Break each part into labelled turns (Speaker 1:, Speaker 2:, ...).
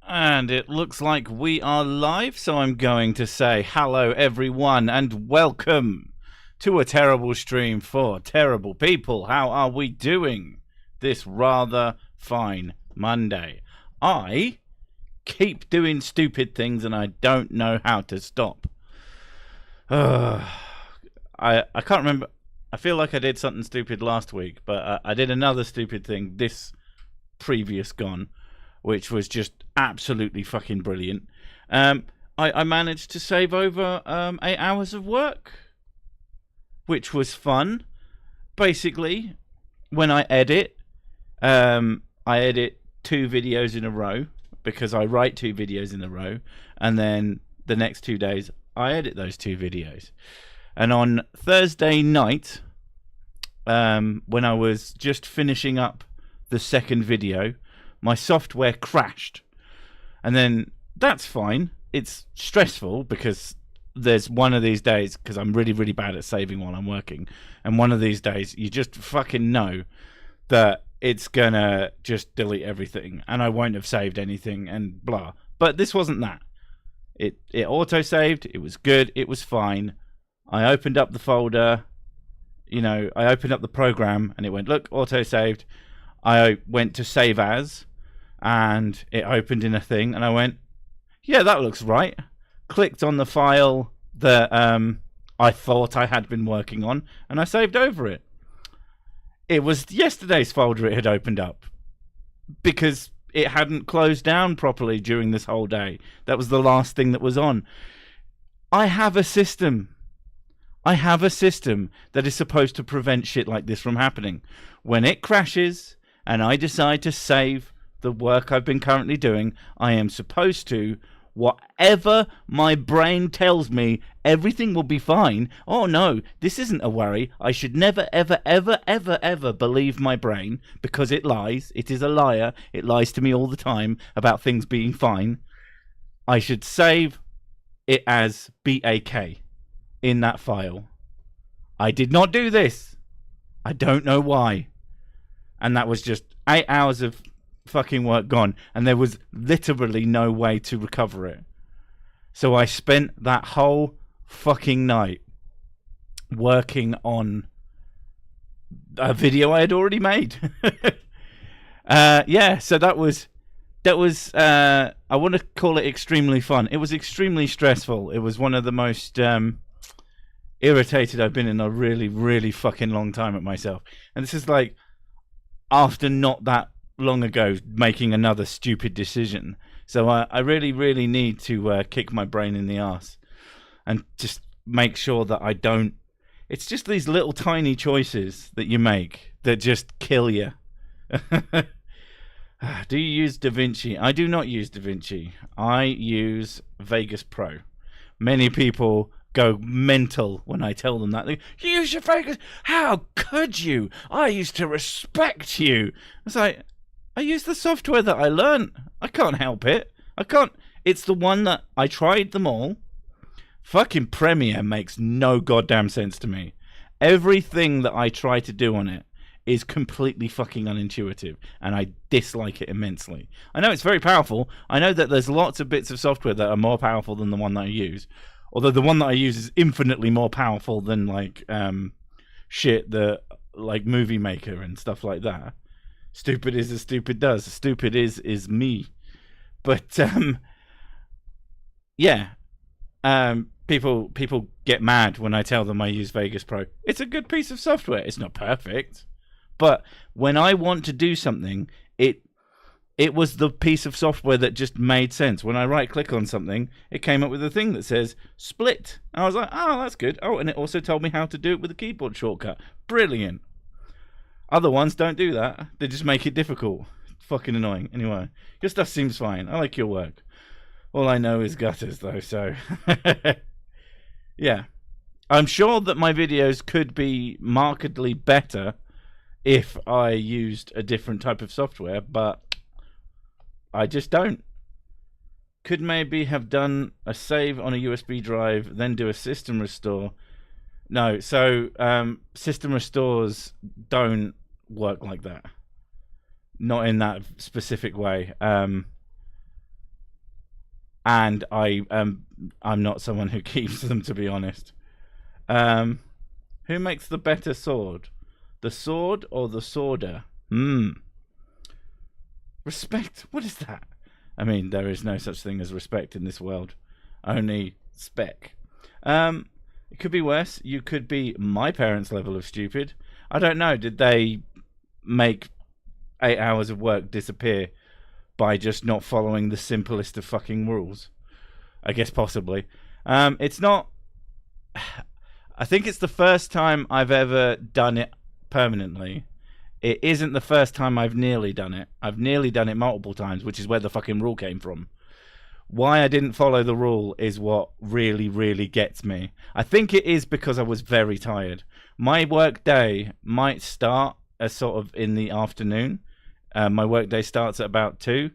Speaker 1: And it looks like we are live, so I'm going to say hello everyone and welcome to a terrible stream for terrible people. How are we doing this rather fine Monday? I keep doing stupid things and I don't know how to stop. I can't remember. I feel like I did something stupid last week, but I did another stupid thing this previous gone, which was just absolutely fucking brilliant. I managed to save over 8 hours of work, which was fun. Basically, when I edit 2 videos in a row, because I write 2 videos in a row, and then the next 2 days I edit those 2 videos. And on Thursday night, when I was just finishing up the second video, my software crashed. And then that's fine. It's stressful because there's one of these days, because I'm really, really bad at saving while I'm working, and one of these days you just fucking know that it's gonna just delete everything and I won't have saved anything and blah. But this wasn't that. It auto-saved, it was good, it was fine. I opened up the folder, I opened up the program and it went, look, auto-saved. I went to save as, and it opened in a thing, and I went, yeah, that looks right. Clicked on the file that I thought I had been working on, and I saved over it. It was yesterday's folder it had opened up, because it hadn't closed down properly during this whole day. That was the last thing that was on. I have a system that is supposed to prevent shit like this from happening. When it crashes and I decide to save the work I've been currently doing, I am supposed to, whatever my brain tells me, everything will be fine. Oh no, this isn't a worry. I should never, ever, ever, ever, ever believe my brain, because it lies. It is a liar. It lies to me all the time about things being fine. I should save it as BAK in that file. I did not do this. I don't know why. And that was just 8 hours of fucking work gone, and there was literally no way to recover it. So I spent that whole fucking night working on a video I had already made. So that was I want to call it extremely fun. It was extremely stressful. It was one of the most irritated I've been in a really, really fucking long time at myself. And this is like after not that long ago making another stupid decision. So I really, really need to kick my brain in the arse and just make sure that I don't. It's just these little tiny choices that you make that just kill you. Do you use DaVinci? I do not use DaVinci. I use Vegas Pro. Many people go mental when I tell them that. They go, you use your Vegas? How could you? I used to respect you. It's like, I use the software that I learned. I can't help it. I can't. It's the one that I tried them all. Fucking Premiere makes no goddamn sense to me. Everything that I try to do on it is completely fucking unintuitive, and I dislike it immensely. I know it's very powerful. I know that there's lots of bits of software that are more powerful than the one that I use. Although the one that I use is infinitely more powerful than like shit that like Movie Maker and stuff like that. Stupid is as stupid does. Stupid is me. But people get mad when I tell them I use Vegas Pro. It's a good piece of software. It's not perfect, but when I want to do something, it was the piece of software that just made sense. When I right click on something, it came up with a thing that says split. And I was like, oh, that's good. Oh, and it also told me how to do it with a keyboard shortcut. Brilliant. Other ones don't do that. They just make it difficult. Fucking annoying. Anyway, your stuff seems fine. I like your work. All I know is gutters, though, so... yeah. I'm sure that my videos could be markedly better if I used a different type of software, but I just don't. Could maybe have done a save on a USB drive, then do a system restore. No, so system restores don't work like that. Not in that specific way. and I'm not someone who keeps them, to be honest. Who makes the better sword? The sword or the sworder? Respect. What is that? I mean, there is no such thing as respect in this world. Only spec. It could be worse. You could be my parents' level of stupid. I don't know. Did they make 8 hours of work disappear by just not following the simplest of fucking rules? I guess possibly. It's not... I think it's the first time I've ever done it permanently. It isn't the first time I've nearly done it. I've nearly done it multiple times, which is where the fucking rule came from. Why I didn't follow the rule is what really, really gets me. I think it is because I was very tired. My work day might start as sort of in the afternoon. My work day starts at about 2,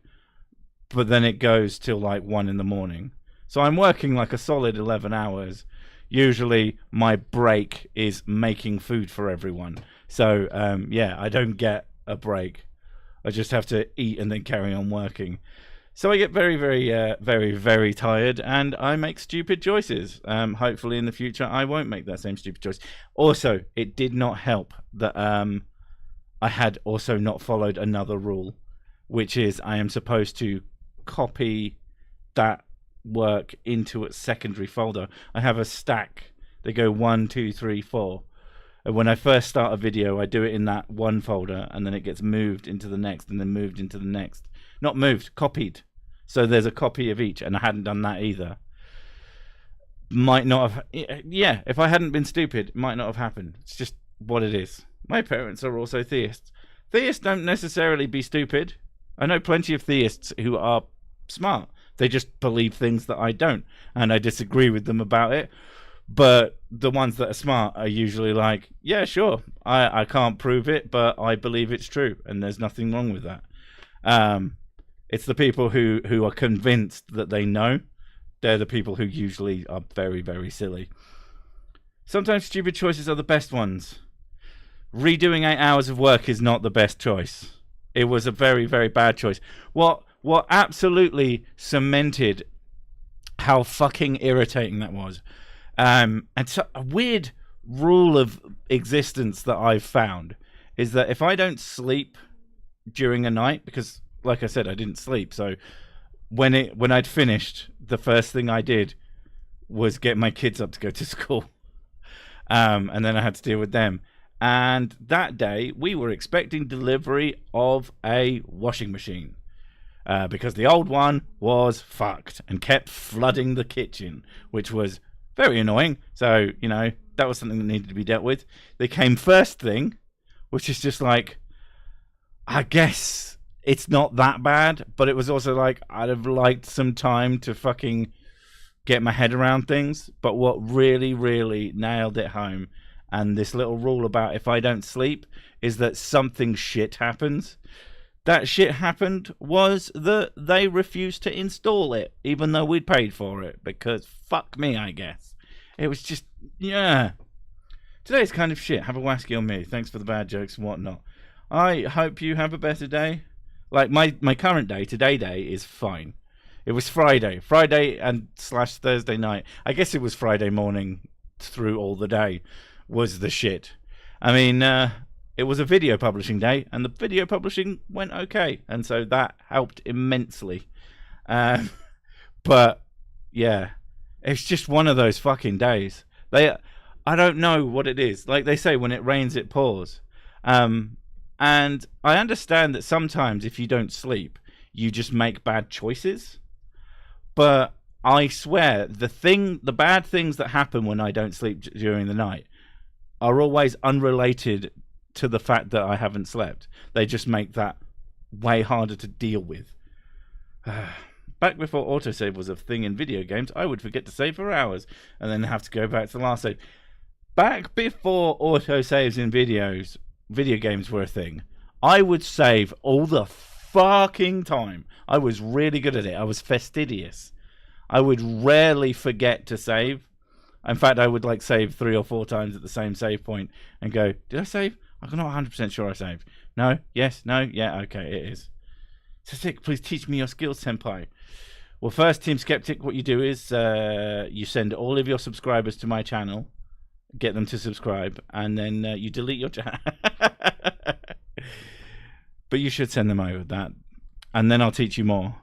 Speaker 1: but then it goes till like 1 in the morning. So I'm working like a solid 11 hours. Usually my break is making food for everyone. So, yeah, I don't get a break. I just have to eat and then carry on working. So I get very, very tired, and I make stupid choices. Hopefully in the future I won't make that same stupid choice. Also, it did not help that I had also not followed another rule, which is I am supposed to copy that work into a secondary folder. I have a stack. They go 1, 2, 3, 4. And when I first start a video, I do it in that one folder, and then it gets moved into the next, and then moved into the next. Not moved, copied. So there's a copy of each, and I hadn't done that either. Might not have... Yeah, if I hadn't been stupid, it might not have happened. It's just what it is. My parents are also theists. Theists don't necessarily be stupid. I know plenty of theists who are smart. They just believe things that I don't, and I disagree with them about it. But the ones that are smart are usually like, yeah, sure, I can't prove it, but I believe it's true, and there's nothing wrong with that. It's the people who are convinced that they know. They're the people who usually are very, very silly. Sometimes stupid choices are the best ones. Redoing 8 hours of work is not the best choice. It was a very, very bad choice. What absolutely cemented how fucking irritating that was. And so a weird rule of existence that I've found is that if I don't sleep during a night, because like I said, I didn't sleep. So when I'd finished, the first thing I did was get my kids up to go to school. And then I had to deal with them. And that day we were expecting delivery of a washing machine. Because the old one was fucked and kept flooding the kitchen, which was very annoying. So, you know, that was something that needed to be dealt with. They came first thing, which is just like, I guess it's not that bad, but it was also like, I'd have liked some time to fucking get my head around things. But what really, really nailed it home, and this little rule about if I don't sleep, is that something shit happens. That shit happened was that they refused to install it, even though we'd paid for it, because fuck me, I guess. It was just, yeah. Today's kind of shit. Have a wasky on me. Thanks for the bad jokes and whatnot. I hope you have a better day. Like, my current day, today is fine. It was Friday and / Thursday night. I guess it was Friday morning through all the day was the shit. I mean, it was a video publishing day, and the video publishing went okay, and so that helped immensely. But yeah, it's just one of those fucking days. I don't know what it is. Like they say, when it rains, it pours. And I understand that sometimes if you don't sleep, you just make bad choices. But I swear, the bad things that happen when I don't sleep during the night are always unrelated to the fact that I haven't slept. They just make that way harder to deal with. Back before autosave was a thing in video games, I would forget to save for hours and then have to go back to the last save. Back before autosaves in video games were a thing, I would save all the fucking time. I was really good at it. I was fastidious. I would rarely forget to save. In fact, I would like save 3 or 4 times at the same save point and go, did I save? I'm not 100% sure I saved. No? Yes? No? Yeah? Okay, it is. So sick, please teach me your skills, senpai. Well, first, Team Skeptic, what you do is you send all of your subscribers to my channel, get them to subscribe, and then you delete your channel. But you should send them over that, and then I'll teach you more.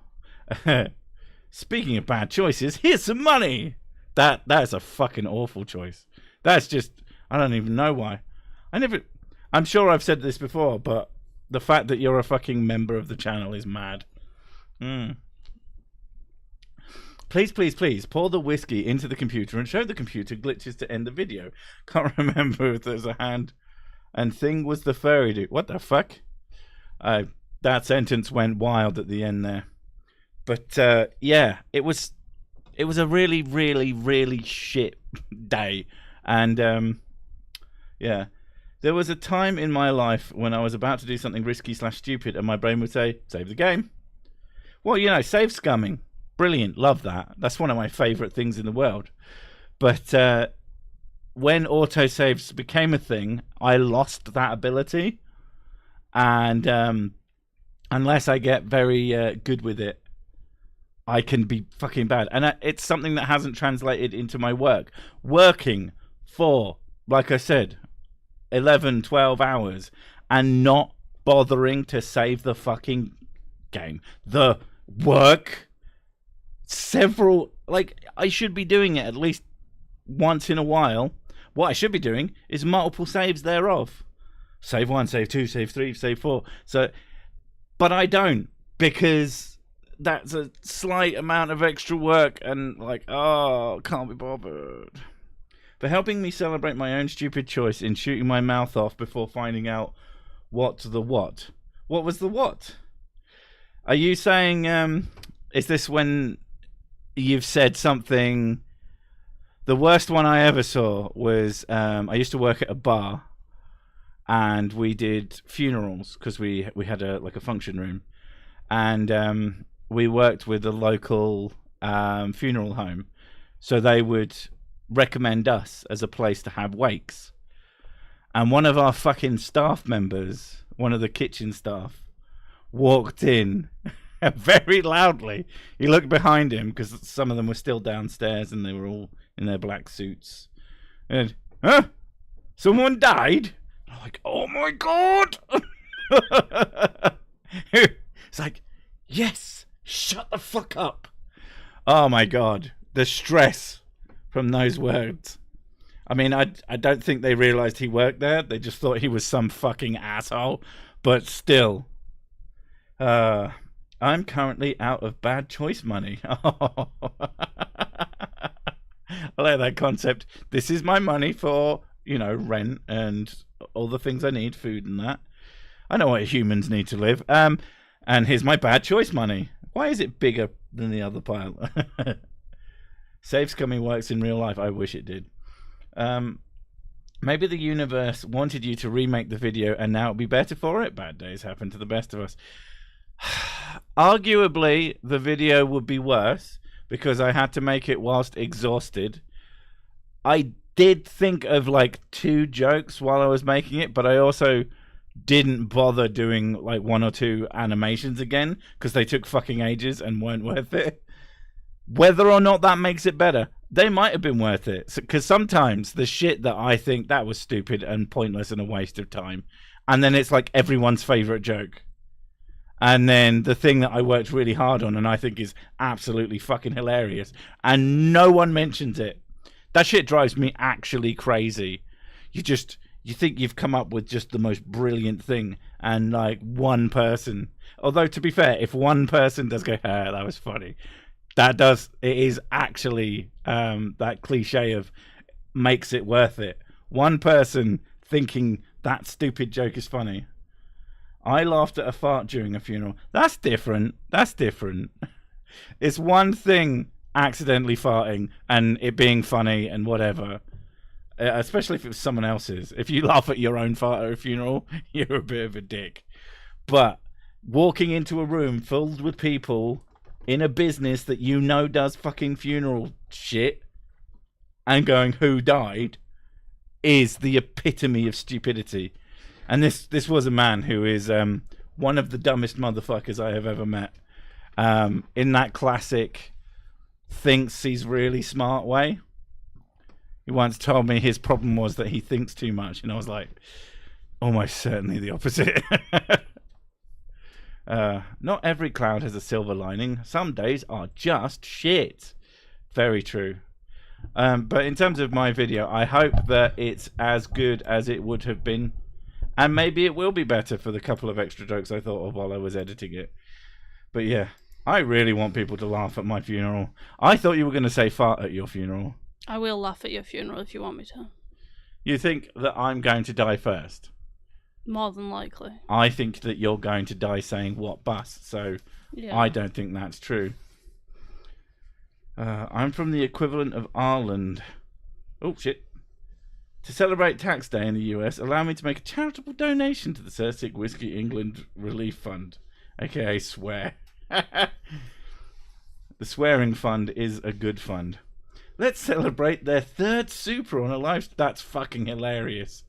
Speaker 1: Speaking of bad choices, here's some money. That is a fucking awful choice. That's just, I don't even know why. I'm sure I've said this before, but the fact that you're a fucking member of the channel is mad. Please, please, please pour the whiskey into the computer and show the computer glitches to end the video. Can't remember if there's a hand and thing was the furry dude. What the fuck? That sentence went wild at the end there. But yeah, it was a really, really, really shit day. And yeah, there was a time in my life when I was about to do something risky/stupid and my brain would say, save the game. Well, you know, save scumming. Brilliant, love that. That's one of my favorite things in the world. But when autosaves became a thing, I lost that ability. And unless I get very good with it, I can be fucking bad. And it's something that hasn't translated into my work. Working for, like I said, 11, 12 hours and not bothering to save the fucking game. The work... I should be doing it at least once in a while. What I should be doing is multiple saves thereof. Save 1, save 2, save 3, save 4. But I don't, because that's a slight amount of extra work and can't be bothered. For helping me celebrate my own stupid choice in shooting my mouth off before finding out what the what. What was the what? Are you saying, is this when you've said something? The worst one I ever saw was I used to work at a bar and we did funerals because we had a function room, and we worked with a local funeral home, so they would recommend us as a place to have wakes. And one of our fucking staff members, one of the kitchen staff, walked in very loudly. He looked behind him because some of them were still downstairs and they were all in their black suits. And, huh? Someone died? I'm like, oh my god! It's like, yes, shut the fuck up. Oh my god, the stress from those words. I mean, I don't think they realized he worked there. They just thought he was some fucking asshole. But still, I'm currently out of bad choice money. I like that concept. This is my money for, rent and all the things I need, food and that. I know what humans need to live. And here's my bad choice money. Why is it bigger than the other pile? Save scumming works in real life. I wish it did. Maybe the universe wanted you to remake the video and now it'll be better for it. Bad days happen to the best of us. Arguably, the video would be worse because I had to make it whilst exhausted. I did think of 2 jokes while I was making it, but I also didn't bother doing 1 or 2 animations again because they took fucking ages and weren't worth it. Whether or not that makes it better, they might have been worth it. Because sometimes the shit that I think that was stupid and pointless and a waste of time, and then it's everyone's favorite joke. And then the thing that I worked really hard on and I think is absolutely fucking hilarious, and no one mentions it. That shit drives me actually crazy. You think you've come up with just the most brilliant thing, and one person, although to be fair, if one person does go, ah, that was funny, it is actually that cliche of makes it worth it. One person thinking that stupid joke is funny. I laughed at a fart during a funeral. That's different. It's one thing accidentally farting and it being funny and whatever. Especially if it was someone else's. If you laugh at your own fart at a funeral, you're a bit of a dick. But walking into a room filled with people in a business that does fucking funeral shit and going, who died, is the epitome of stupidity. And this was a man who is one of the dumbest motherfuckers I have ever met. in that classic thinks he's really smart way. He once told me his problem was that he thinks too much, and I was like, almost certainly the opposite. Not every cloud has a silver lining. Some days are just shit. Very true. But in terms of my video, I hope that it's as good as it would have been, and maybe it will be better for the couple of extra jokes I thought of while I was editing it. But yeah, I really want people to laugh at my funeral. I thought you were going to say fart at your funeral.
Speaker 2: I will laugh at your funeral if you want me to.
Speaker 1: You think that I'm going to die first?
Speaker 2: More than likely.
Speaker 1: I think that you're going to die saying what bus, so
Speaker 2: Yeah.
Speaker 1: I don't think that's true. I'm from the equivalent of Ireland. Oh, shit. To celebrate tax day in the US, allow me to make a charitable donation to the Cersei Whiskey England Relief Fund, aka Swear. The swearing fund is a good fund. Let's celebrate their third super on a live... That's fucking hilarious.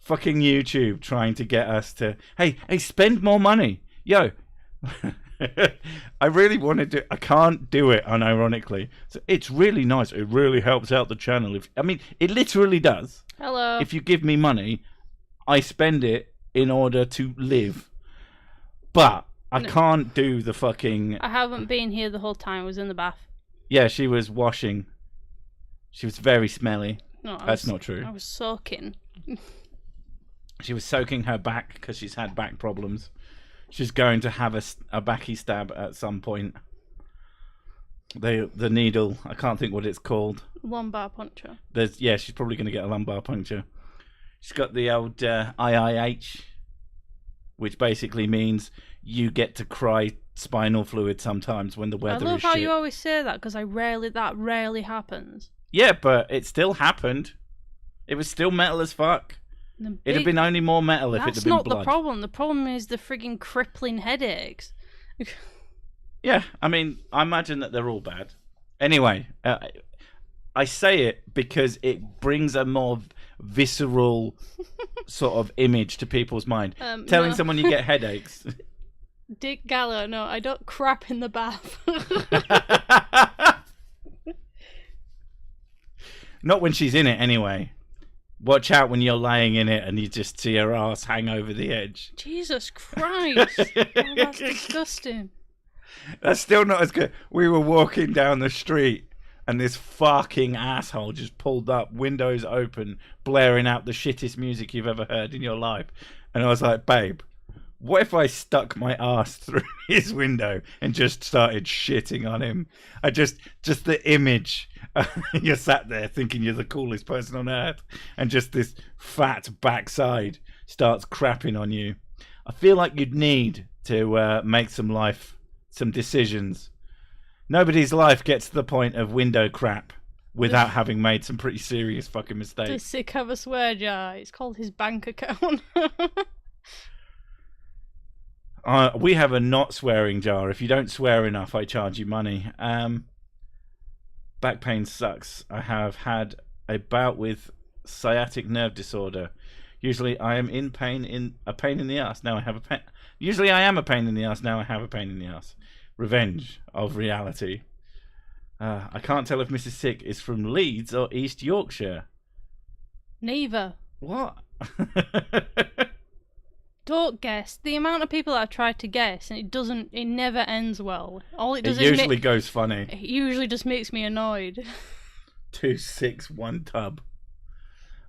Speaker 1: Fucking YouTube trying to get us to... Hey, spend more money. Yo. I really wanted to... I can't do it unironically. So it's really nice. It really helps out the channel. It literally does.
Speaker 2: Hello.
Speaker 1: If you give me money, I spend it in order to live. But I can't do the fucking...
Speaker 2: I haven't been here the whole time. I was in the bath.
Speaker 1: Yeah, she was washing. She was very smelly.
Speaker 2: No,
Speaker 1: That's not true.
Speaker 2: I was soaking.
Speaker 1: She was soaking her back because she's had back problems. She's going to have a backy stab at some point. The needle, I can't think what it's called.
Speaker 2: Lumbar puncture.
Speaker 1: She's probably going to get a lumbar puncture. She's got the old IIH, which basically means you get to cry spinal fluid sometimes when the weather is shit.
Speaker 2: I love how you always say that because that rarely happens.
Speaker 1: Yeah, but it still happened. It was still metal as fuck. It'd have been only more metal if it had been blood.
Speaker 2: That's not the problem. The problem is the frigging crippling headaches.
Speaker 1: Yeah, I imagine that they're all bad. Anyway, I say it because it brings a more visceral sort of image to people's mind. Telling someone you get headaches.
Speaker 2: Dick Gallo, no, I don't crap in the bath.
Speaker 1: Not when she's in it, anyway. Watch out when you're laying in it and you just see her ass hang over the edge.
Speaker 2: Jesus Christ. Oh, that's disgusting.
Speaker 1: That's still not as good. We were walking down the street and this fucking asshole just pulled up, windows open, blaring out the shittest music you've ever heard in your life. And I was like, babe, what if I stuck my ass through his window and just started shitting on him? Just the image. You're sat there thinking you're the coolest person on earth, and just this fat backside starts crapping on you. I feel like you'd need to make some decisions. Nobody's life gets to the point of window crap without having made some pretty serious fucking mistakes.
Speaker 2: Does Sick have a swear jar? It's called his bank account.
Speaker 1: We have a not swearing jar. If you don't swear enough, I charge you money. Back pain sucks. I have had a bout with sciatic nerve disorder. Usually I am a pain in the ass. Now I have a pain. Usually I am a pain in the ass. Now I have a pain in the ass. Revenge of reality. I can't tell if Mrs. Sick is from Leeds or East Yorkshire.
Speaker 2: Neither.
Speaker 1: What?
Speaker 2: Don't guess. The amount of people that I've tried to guess, and it never ends well. All it does
Speaker 1: it usually goes funny.
Speaker 2: It usually just makes me annoyed.
Speaker 1: 2 6 1 tub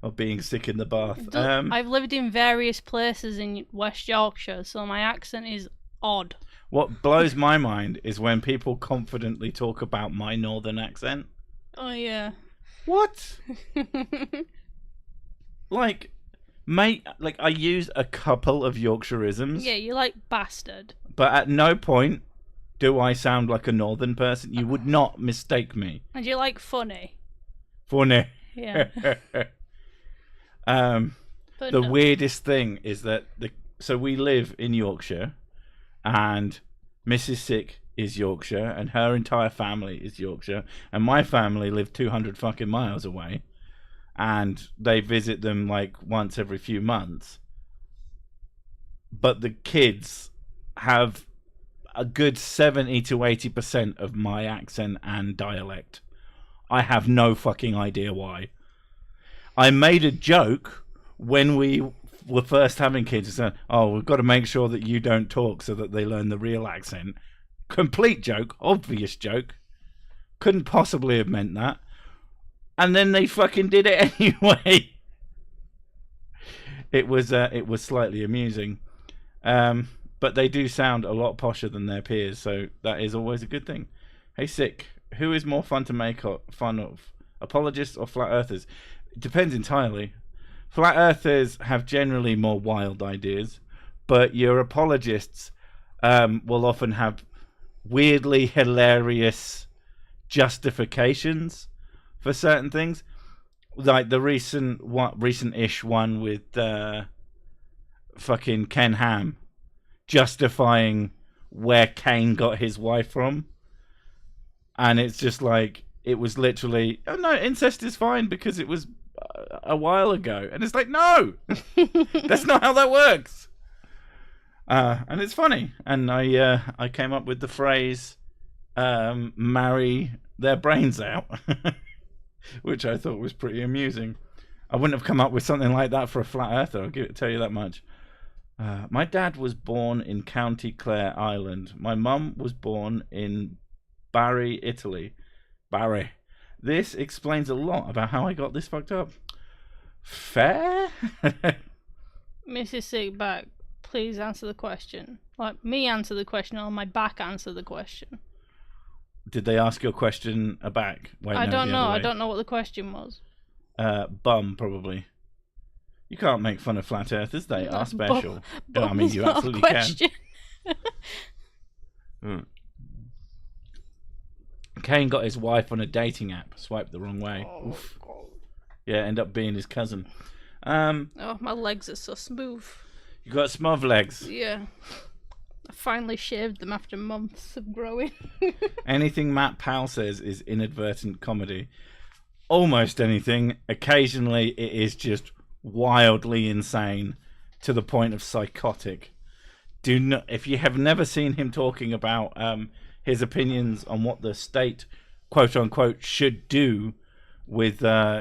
Speaker 1: of being sick in the bath.
Speaker 2: I've lived in various places in West Yorkshire, so my accent is odd.
Speaker 1: What blows my mind is when people confidently talk about my northern accent.
Speaker 2: Oh yeah.
Speaker 1: What? Mate, I use a couple of Yorkshireisms.
Speaker 2: Yeah, you like bastard.
Speaker 1: But at no point do I sound like a northern person. You would not mistake me.
Speaker 2: And you like funny.
Speaker 1: Funny.
Speaker 2: Yeah.
Speaker 1: The weirdest thing is that so we live in Yorkshire, and Mrs. Sick is Yorkshire, and her entire family is Yorkshire, and my family live 200 fucking miles away. And they visit them once every few months. But the kids have a good 70 to 80% of my accent and dialect. I have no fucking idea why. I made a joke when we were first having kids. And said, "Oh, we've got to make sure that you don't talk so that they learn the real accent." Complete joke, obvious joke. Couldn't possibly have meant that. And then they fucking did it anyway. It was slightly amusing. But they do sound a lot posher than their peers, so that is always a good thing. Hey, Sick, who is more fun to make fun of, apologists or flat earthers? It depends entirely. Flat earthers have generally more wild ideas, but your apologists will often have weirdly hilarious justifications for certain things, like the recent-ish one with fucking Ken Ham justifying where Kane got his wife from, and it's just like, it was literally, oh no, incest is fine because it was a while ago, and it's like, no, that's not how that works. And it's funny, and I came up with the phrase marry their brains out, which I thought was pretty amusing. I wouldn't have come up with something like that for a flat earther, I'll tell you that much. My dad was born in County Clare, Ireland. My mum was born in Bari, Italy. Bari. This explains a lot about how I got this fucked up. Fair?
Speaker 2: Mrs. Sigback, please answer the question. Like, me answer the question, or my back answer the question.
Speaker 1: Did they ask your question back? Wait,
Speaker 2: I don't know. I don't know what the question was.
Speaker 1: Bum, probably. You can't make fun of flat earthers. They are special.
Speaker 2: Bum
Speaker 1: I mean, you absolutely can. Kane got his wife on a dating app. Swiped the wrong way. Oof. Yeah, end up being his cousin.
Speaker 2: Oh, my legs are so smooth.
Speaker 1: You got smooth legs.
Speaker 2: Yeah. I finally shaved them after months of growing.
Speaker 1: Anything Matt Powell says is inadvertent comedy. Almost anything. Occasionally it is just wildly insane to the point of psychotic. Do not, if you have never seen him talking about his opinions on what the state, quote unquote, should do with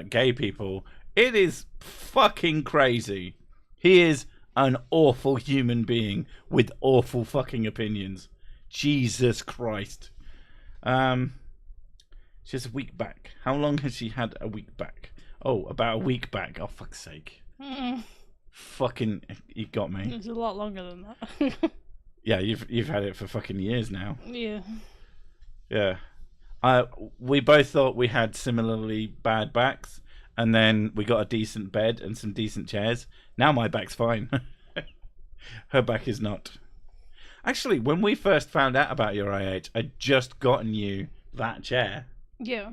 Speaker 1: gay people, it is fucking crazy. He is an awful human being with awful fucking opinions. Jesus Christ. She has a week back. How long has she had a week back? Oh, about a week back. Oh, fuck's sake. Fucking, you got me.
Speaker 2: It's a lot longer than that.
Speaker 1: Yeah, you've had it for fucking years now.
Speaker 2: Yeah.
Speaker 1: Yeah. We both thought we had similarly bad backs, and then we got a decent bed and some decent chairs. Now my back's fine. Her back is not. Actually, when we first found out about your IH, I'd just gotten you that chair.
Speaker 2: Yeah.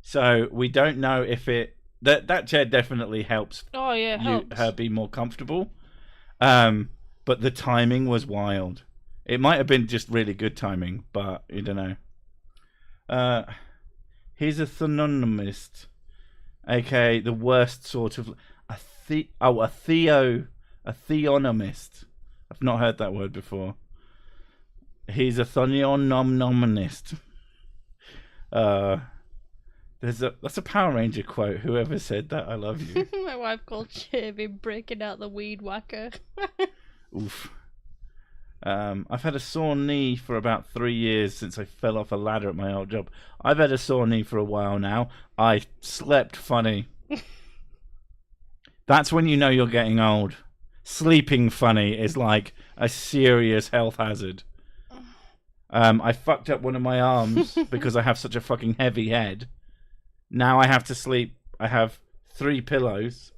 Speaker 1: So we don't know if that chair definitely helps.
Speaker 2: Oh yeah, helps
Speaker 1: her be more comfortable. But the timing was wild. It might have been just really good timing, but you don't know. He's a theonomist, aka the worst sort of a theonomist. I've not heard that word before. He's a theonomist. That's a Power Ranger quote. Whoever said that, I love you.
Speaker 2: My wife called Shavy breaking out the weed whacker.
Speaker 1: Oof. I've had a sore knee for about 3 years since I fell off a ladder at my old job. I've had a sore knee for a while now. I slept funny. That's when you know you're getting old. Sleeping funny is like a serious health hazard. I fucked up one of my arms because I have such a fucking heavy head. Now I have to sleep. I have 3 pillows.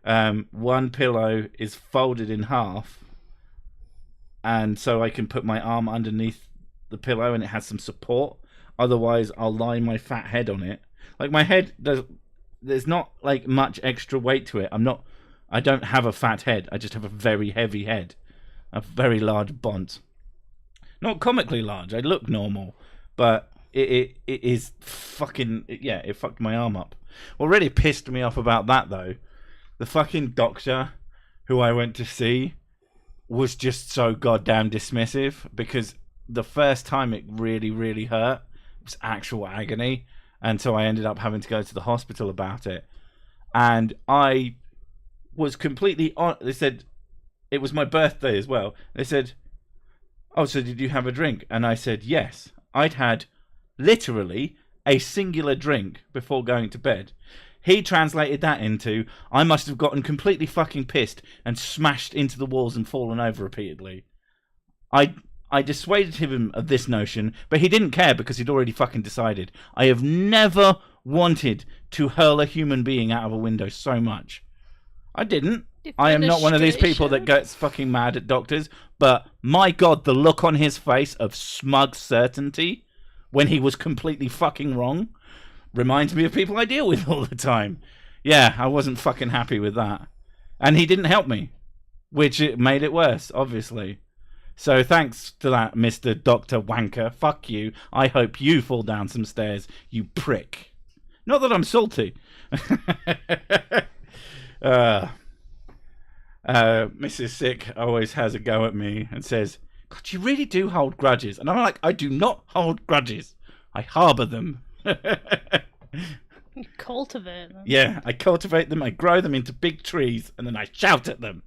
Speaker 1: One pillow is folded in half, and so I can put my arm underneath the pillow and it has some support. Otherwise, I'll lie my fat head on it. Like, my head, there's not like much extra weight to it. I don't have a fat head. I just have a very heavy head. A very large bont. Not comically large. I look normal, but it is fucking, yeah, it fucked my arm up. What really pissed me off about that, though, the fucking doctor who I went to see was just so goddamn dismissive, because the first time it really, really hurt. It was actual agony. And so I ended up having to go to the hospital about it. And I was completely on. They said, it was my birthday as well. They said, oh, so did you have a drink? And I said, yes. I'd had literally a singular drink before going to bed. He translated that into, I must have gotten completely fucking pissed and smashed into the walls and fallen over repeatedly. I dissuaded him of this notion, but he didn't care because he'd already fucking decided. I have never wanted to hurl a human being out of a window so much. I didn't. I am not one of these people that gets fucking mad at doctors, but my God, the look on his face of smug certainty when he was completely fucking wrong reminds me of people I deal with all the time. Yeah, I wasn't fucking happy with that. And he didn't help me, which it made it worse, obviously. So thanks to that, Mr. Dr. Wanker. Fuck you. I hope you fall down some stairs, you prick. Not that I'm salty. Mrs. Sick always has a go at me and says, God, you really do hold grudges. And I'm like, I do not hold grudges. I harbour them.
Speaker 2: You cultivate them.
Speaker 1: Yeah, I cultivate them, I grow them into big trees, and then I shout at them.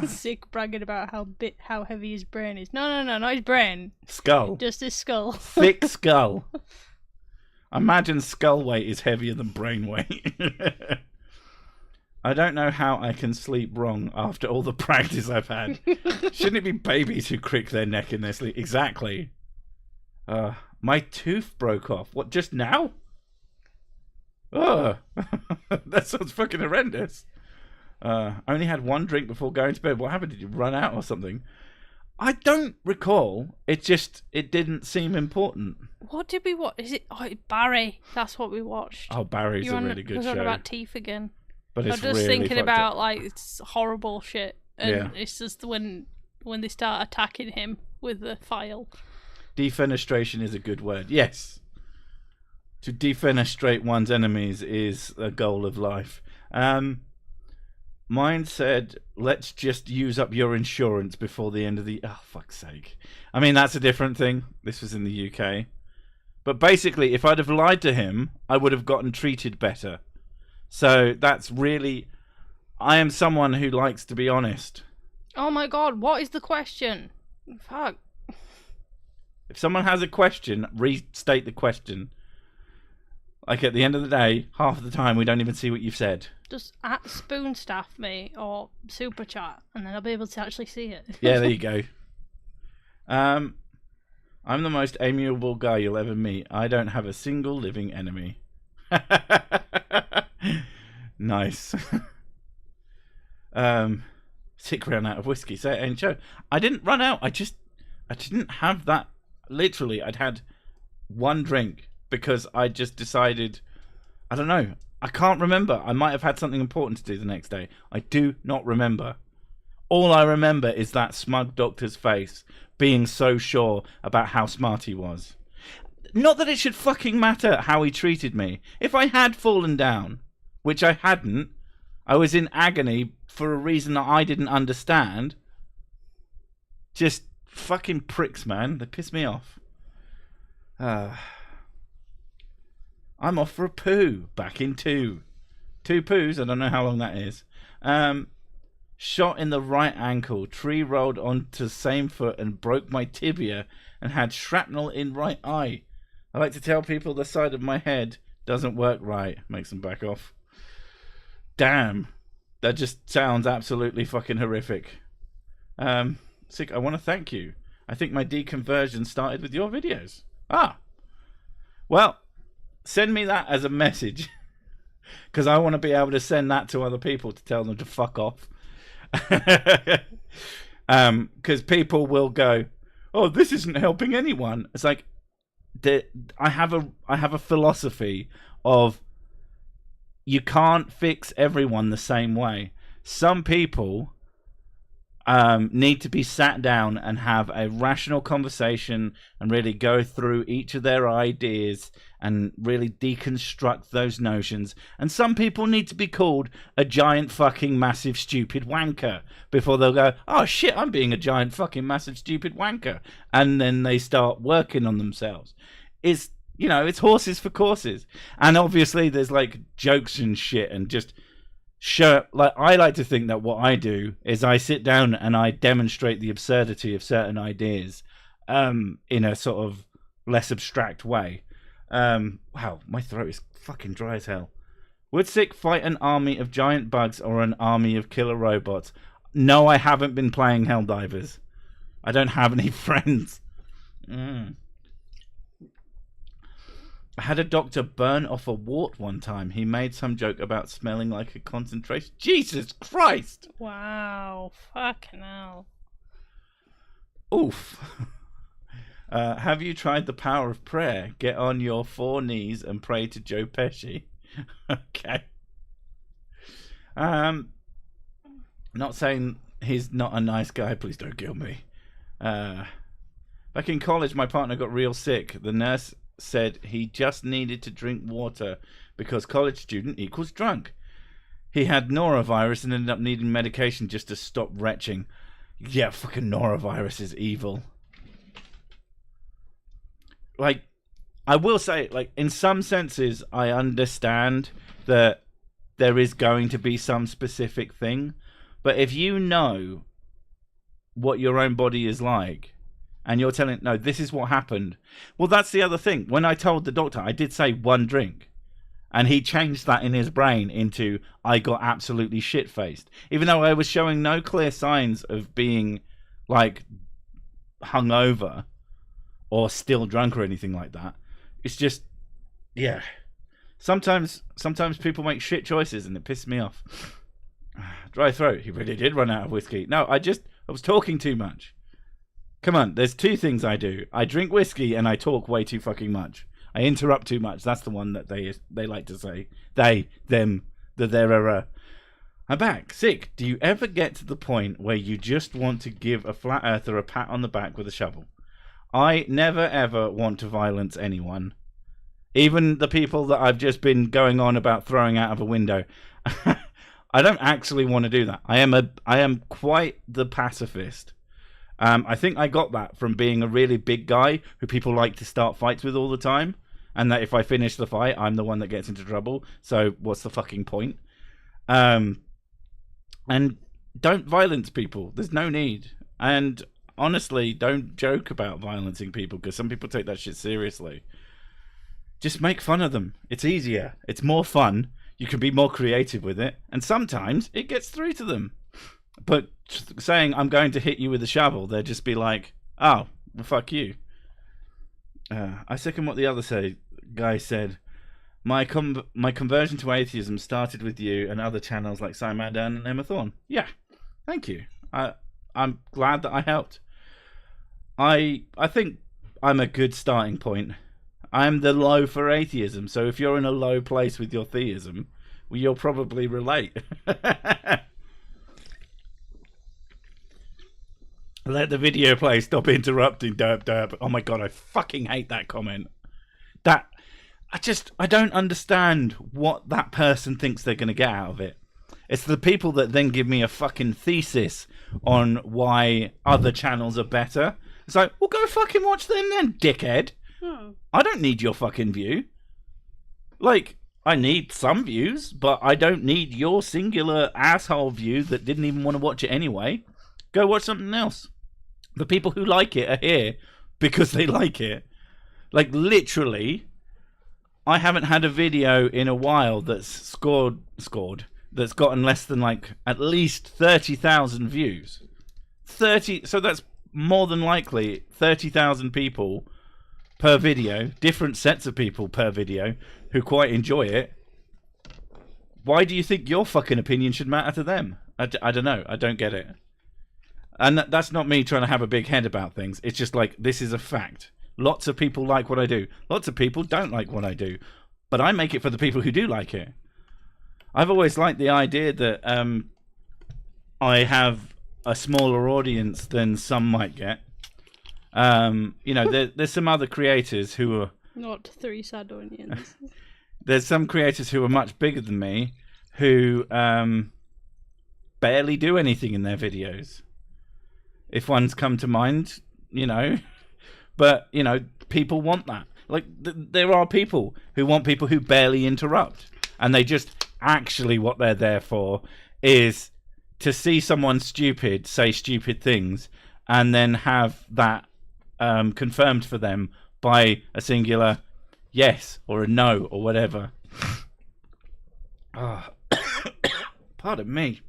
Speaker 2: Sick bragging about how heavy his brain is. No, not his brain.
Speaker 1: Skull.
Speaker 2: Just his skull.
Speaker 1: Thick skull. Imagine skull weight is heavier than brain weight. I don't know how I can sleep wrong after all the practice I've had. Shouldn't it be babies who crick their neck in their sleep? Exactly. My tooth broke off. What, just now? Oh, that sounds fucking horrendous. I only had one drink before going to bed. What happened? Did you run out or something? I don't recall. It didn't seem important.
Speaker 2: What did we watch? Is it Barry? That's what we watched.
Speaker 1: Oh, Barry's a really good show.
Speaker 2: You're on about teeth again.
Speaker 1: But it's
Speaker 2: I'm just
Speaker 1: really
Speaker 2: thinking about like it's horrible shit, and
Speaker 1: yeah.
Speaker 2: It's just when they start attacking him with the file.
Speaker 1: Defenestration is a good word. Yes. To defenestrate one's enemies is a goal of life. Mine said, let's just use up your insurance before the end of the... Oh, fuck's sake. I mean, that's a different thing. This was in the UK. But basically, if I'd have lied to him, I would have gotten treated better. So that's really... I am someone who likes to be honest.
Speaker 2: Oh my God, what is the question? Fuck.
Speaker 1: If someone has a question, restate the question. Like at the end of the day, half of the time we don't even see what you've said.
Speaker 2: Just spoon staff me or super chat, and then I'll be able to actually see it.
Speaker 1: Yeah, there you go. I'm the most amiable guy you'll ever meet. I don't have a single living enemy. Nice. Sick ran out of whiskey. So it ain't show. I didn't run out. I didn't have that. Literally, I'd had one drink because I just decided, I don't know. I can't remember. I might have had something important to do the next day. I do not remember. All I remember is that smug doctor's face being so sure about how smart he was. Not that it should fucking matter how he treated me. If I had fallen down, which I hadn't, I was in agony for a reason that I didn't understand. Just fucking pricks, man. They piss me off. I'm off for a poo. Back in two poos. I don't know how long that is. Shot in the right ankle. Tree rolled onto the same foot and broke my tibia and had shrapnel in right eye. I like to tell people the side of my head doesn't work right. Makes them back off. Damn. That just sounds absolutely fucking horrific. Sick, I want to thank you. I think my deconversion started with your videos. Well, send me that as a message. Because I want to be able to send that to other people to tell them to fuck off. Because people will go, oh, this isn't helping anyone. It's like, I have a philosophy of you can't fix everyone the same way. Some people need to be sat down and have a rational conversation and really go through each of their ideas and really deconstruct those notions. And some people need to be called a giant fucking massive stupid wanker before they'll go, oh shit, I'm being a giant fucking massive stupid wanker. And then they start working on themselves. It's, you know, it's horses for courses. And obviously there's like jokes and shit and just... Sure, like I like to think that what I do is I sit down and I demonstrate the absurdity of certain ideas in a sort of less abstract way. Wow, my throat is fucking dry as hell. Would Sick fight an army of giant bugs or an army of killer robots? No, I haven't been playing Helldivers. I don't have any friends. I had a doctor burn off a wart one time. He made some joke about smelling like a concentration. Jesus Christ!
Speaker 2: Wow, fucking hell.
Speaker 1: Oof. Have you tried the power of prayer? Get on your 4 knees and pray to Joe Pesci. Okay. Not saying he's not a nice guy. Please don't kill me. Back in college, my partner got real sick. The nurse said he just needed to drink water because college student equals drunk. He had norovirus and ended up needing medication just to stop retching. Yeah, fucking norovirus is evil. Like, I will say, like, in some senses, I understand that there is going to be some specific thing, but if you know what your own body is like, and you're telling, no, this is what happened. Well, that's the other thing. When I told the doctor, I did say 1 drink. And he changed that in his brain into, I got absolutely shit-faced. Even though I was showing no clear signs of being, like, hungover or still drunk or anything like that. It's just, yeah. Sometimes people make shit choices and it pisses me off. Dry throat. He really did run out of whiskey. No, I was talking too much. Come on, there's 2 things I do. I drink whiskey and I talk way too fucking much. I interrupt too much. That's the one that they like to say. They, them, the their. I'm back. Sick. Do you ever get to the point where you just want to give a flat earther a pat on the back with a shovel? I never ever want to violence anyone. Even the people that I've just been going on about throwing out of a window. I don't actually want to do that. I am quite the pacifist. I think I got that from being a really big guy who people like to start fights with all the time. And that if I finish the fight, I'm the one that gets into trouble. So what's the fucking point? And don't violence people. There's no need. And honestly, don't joke about violencing people because some people take that shit seriously. Just make fun of them. It's easier. It's more fun. You can be more creative with it. And sometimes it gets through to them. But saying, I'm going to hit you with a shovel, they'd just be like, oh, well, fuck you. I second what the other guy said. My conversion to atheism started with you and other channels like Simon Dan and Emma Thorne. Yeah, thank you. I'm glad that I helped. I think I'm a good starting point. I'm the low for atheism, so if you're in a low place with your theism, well, you'll probably relate. Let the video play. Stop interrupting. Derp derp. Oh my god, I fucking hate that comment. I don't understand what that person thinks they're going to get out of it. It's the people that then give me a fucking thesis on why other channels are better. It's like, well, go fucking watch them then, dickhead. I don't need your fucking view. Like, I need some views, but I don't need your singular asshole view that didn't even want to watch it anyway. Go watch something else. The people who like it are here because they like it. Like, literally, I haven't had a video in a while that's scored, that's gotten less than, like, at least 30,000 views. So that's more than likely 30,000 people per video, different sets of people per video, who quite enjoy it. Why do you think your fucking opinion should matter to them? I don't know. I don't get it. And that's not me trying to have a big head about things. It's just like, this is a fact. Lots of people like what I do. Lots of people don't like what I do. But I make it for the people who do like it. I've always liked the idea that I have a smaller audience than some might get. There's some other creators who are
Speaker 2: not 3 sad onions.
Speaker 1: There's some creators who are much bigger than me who barely do anything in their videos. If one's come to mind, but people want that. Like there are people who want people who barely interrupt, and they just actually what they're there for is to see someone stupid say stupid things and then have that confirmed for them by a singular yes or a no or whatever. Pardon me.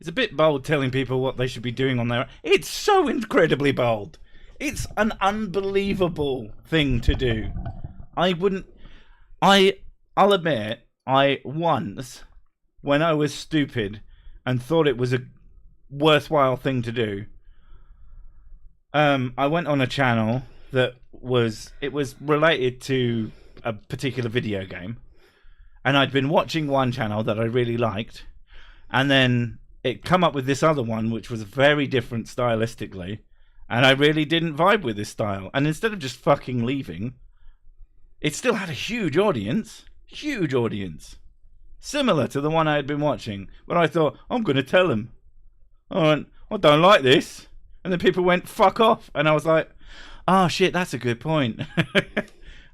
Speaker 1: It's a bit bold telling people what they should be doing on their own. It's so incredibly bold. It's an unbelievable thing to do. I'll admit, I once, when I was stupid and thought it was a worthwhile thing to do, I went on a channel that was related to a particular video game, and I'd been watching one channel that I really liked, and then it come up with this other one which was very different stylistically, and I really didn't vibe with this style, and instead of just fucking leaving, it still had a huge audience, similar to the one I had been watching, but I thought, I'm going to tell him. I don't like this. And then people went, fuck off. And I was like, oh shit, that's a good point.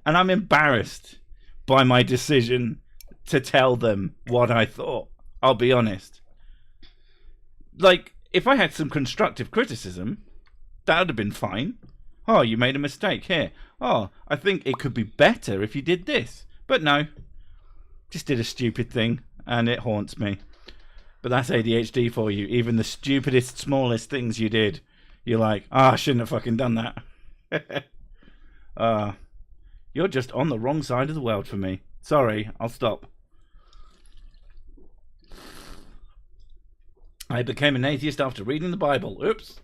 Speaker 1: And I'm embarrassed by my decision to tell them what I thought. I'll be honest. Like, if I had some constructive criticism, that would have been fine. Oh, you made a mistake here. Oh, I think it could be better if you did this. But no, just did a stupid thing, and it haunts me. But that's ADHD for you. Even the stupidest, smallest things you did, you're like, I shouldn't have fucking done that. You're just on the wrong side of the world for me. Sorry, I'll stop. I became an atheist after reading the Bible. Oops.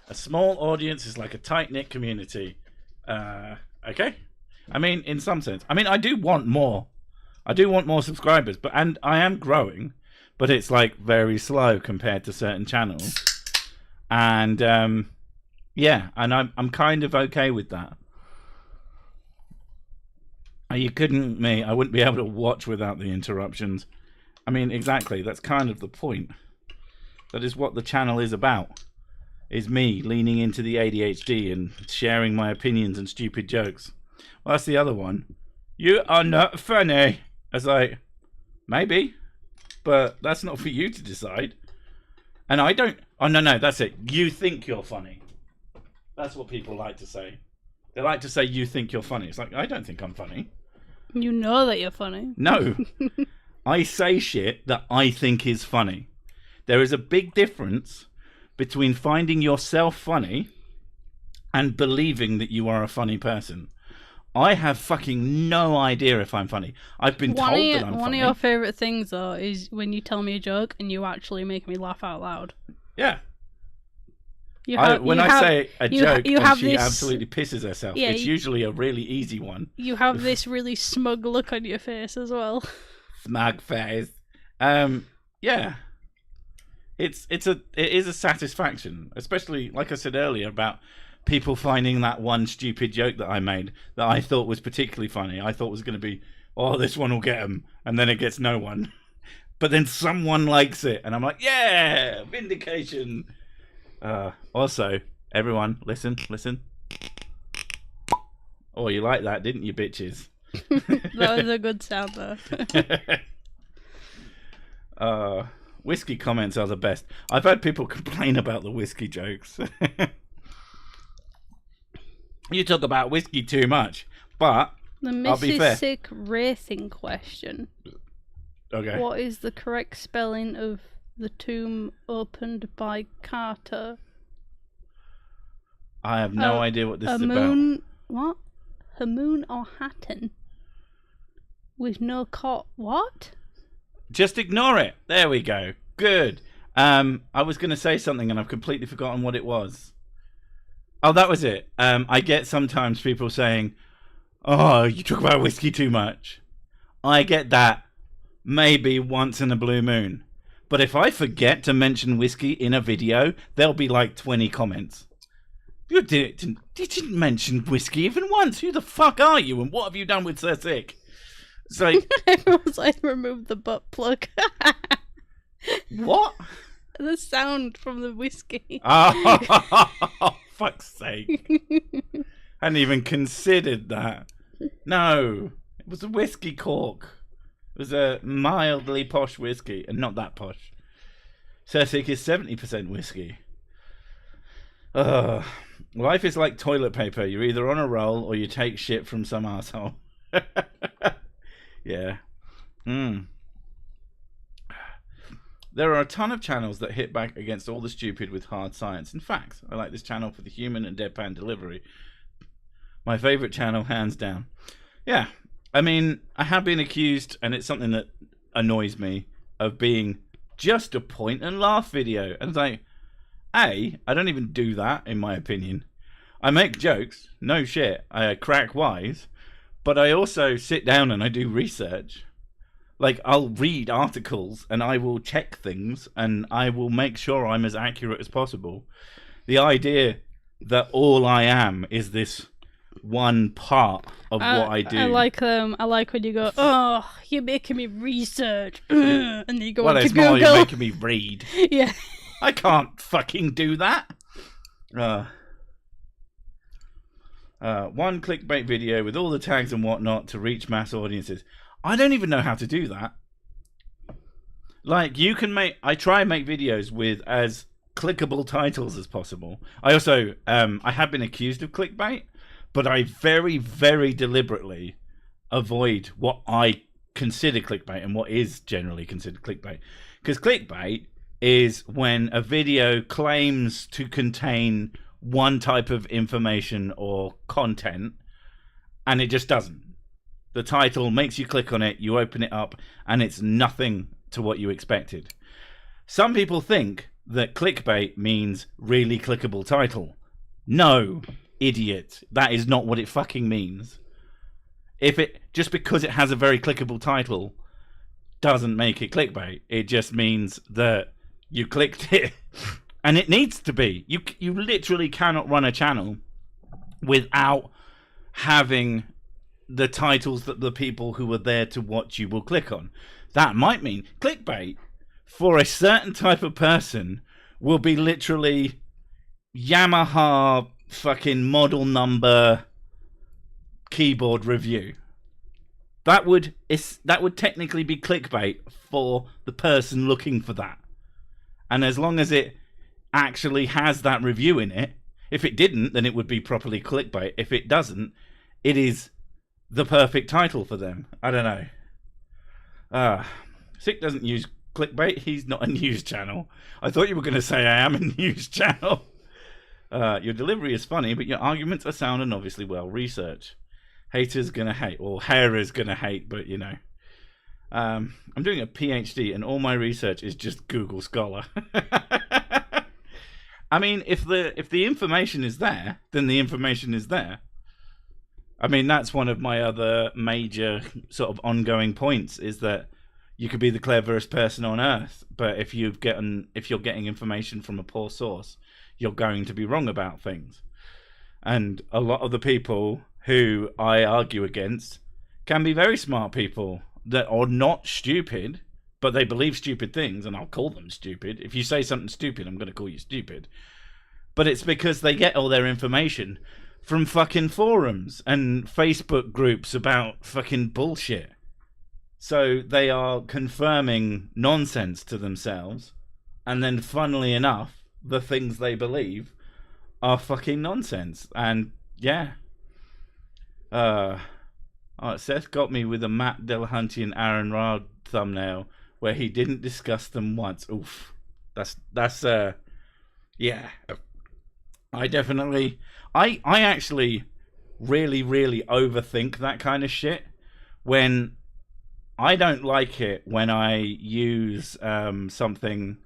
Speaker 1: A small audience is like a tight-knit community. Okay? I mean, in some sense. I mean, I do want more. I do want more subscribers, and I am growing, but it's like very slow compared to certain channels. And yeah, and I'm kind of okay with that. You couldn't I wouldn't be able to watch without the interruptions. I mean, exactly. That's kind of the point. That is what the channel is about. Is me leaning into the ADHD and sharing my opinions and stupid jokes. Well, that's the other one. You are not funny. I was like, maybe, but that's not for you to decide. And I don't. Oh, no, that's it. You think you're funny. That's what people like to say. They like to say you think you're funny. It's like, I don't think I'm funny.
Speaker 2: You know that you're funny.
Speaker 1: No. I say shit that I think is funny. There is a big difference between finding yourself funny and believing that you are a funny person. I have fucking no idea if I'm funny. I've been told that I'm funny.
Speaker 2: One of your favourite things, though, is when you tell me a joke and you actually make me laugh out loud.
Speaker 1: Yeah. When I say a joke and she absolutely pisses herself, it's usually a really easy one.
Speaker 2: You have this really smug look on your face as well.
Speaker 1: Smug face. Yeah. It is a satisfaction, especially like I said earlier about people finding that one stupid joke that I made that I thought was particularly funny. I thought was going to be, oh, this one will get them, and then it gets no one. But then someone likes it, and I'm like, yeah, vindication. Also, everyone, listen. Oh, you like that, didn't you, bitches?
Speaker 2: That was a good sound, though.
Speaker 1: Whiskey comments are the best. I've had people complain about the whiskey jokes. You talk about whiskey too much, but
Speaker 2: the
Speaker 1: I'll be fair.
Speaker 2: Mrs. Sick racing question.
Speaker 1: Okay.
Speaker 2: What is the correct spelling of the tomb opened by Carter?
Speaker 1: I have no idea what this is about.
Speaker 2: What? Hamoon or Hatton? With no cot. What?
Speaker 1: Just ignore it. There we go. Good. I was going to say something and I've completely forgotten what it was. Oh, that was it. I get sometimes people saying, oh, you talk about whiskey too much. I get that maybe once in a blue moon. But if I forget to mention whiskey in a video, there'll be like 20 comments. You didn't mention whiskey even once. Who the fuck are you? And what have you done with Sir Sick? It's like...
Speaker 2: Everyone's like, remove the butt plug.
Speaker 1: What?
Speaker 2: The sound from the whiskey.
Speaker 1: Oh, fuck's sake. Hadn't even considered that. No, it was a whiskey cork. It was a mildly posh whiskey, and not that posh. Sir Sick is 70% whiskey. Life is like toilet paper. You're either on a roll or you take shit from some asshole. Yeah. There are a ton of channels that hit back against all the stupid with hard science. In fact, I like this channel for the human and deadpan delivery. My favourite channel, hands down. Yeah, I mean, I have been accused, and it's something that annoys me, of being just a point and laugh video. And it's like, I don't even do that, in my opinion. I make jokes, no shit, I crack wise, but I also sit down and I do research. Like, I'll read articles and I will check things and I will make sure I'm as accurate as possible. The idea that all I am is this one part of what I do.
Speaker 2: I like when you go, oh, you're making me research, and then you go
Speaker 1: well,
Speaker 2: onto
Speaker 1: it's
Speaker 2: Google.
Speaker 1: more you're making me read.
Speaker 2: Yeah.
Speaker 1: I can't fucking do that. One clickbait video with all the tags and whatnot to reach mass audiences. I don't even know how to do that. Like, I try and make videos with as clickable titles as possible. I also, I have been accused of clickbait, but I very, very deliberately avoid what I consider clickbait and what is generally considered clickbait. Because clickbait is when a video claims to contain one type of information or content, and it just doesn't. The title makes you click on it, you open it up, and it's nothing to what you expected. Some people think that clickbait means really clickable title. No, idiot. That is not what it fucking means. Just because it has a very clickable title doesn't make it clickbait. It just means that you clicked it. And it needs to be. You literally cannot run a channel without having the titles that the people who are there to watch you will click on. That might mean clickbait for a certain type of person will be literally Yamaha fucking model number keyboard review. That would technically be clickbait for the person looking for that. And as long as it actually has that review in it, if it didn't, then it would be properly clickbait. If it doesn't, it is the perfect title for them. I don't know. Sick doesn't use clickbait. He's not a news channel. I thought you were going to say I am a news channel. Your delivery is funny, but your arguments are sound and obviously well researched. Haters gonna hate, or hairers gonna hate, but you know. I'm doing a PhD and all my research is just Google Scholar. I mean, if the information is there, then the information is there. I mean, that's one of my other major sort of ongoing points, is that you could be the cleverest person on earth, but if you're getting information from a poor source, you're going to be wrong about things. And a lot of the people who I argue against can be very smart people that are not stupid, but they believe stupid things, and I'll call them stupid. If you say something stupid, I'm going to call you stupid. But it's because they get all their information from fucking forums and Facebook groups about fucking bullshit. So they are confirming nonsense to themselves, and then funnily enough, the things they believe are fucking nonsense. And yeah. Seth got me with a Matt Dillahunty and Aaron Rod thumbnail where he didn't discuss them once. Oof. That's yeah. I actually really, really overthink that kind of shit. When I don't like it when I use something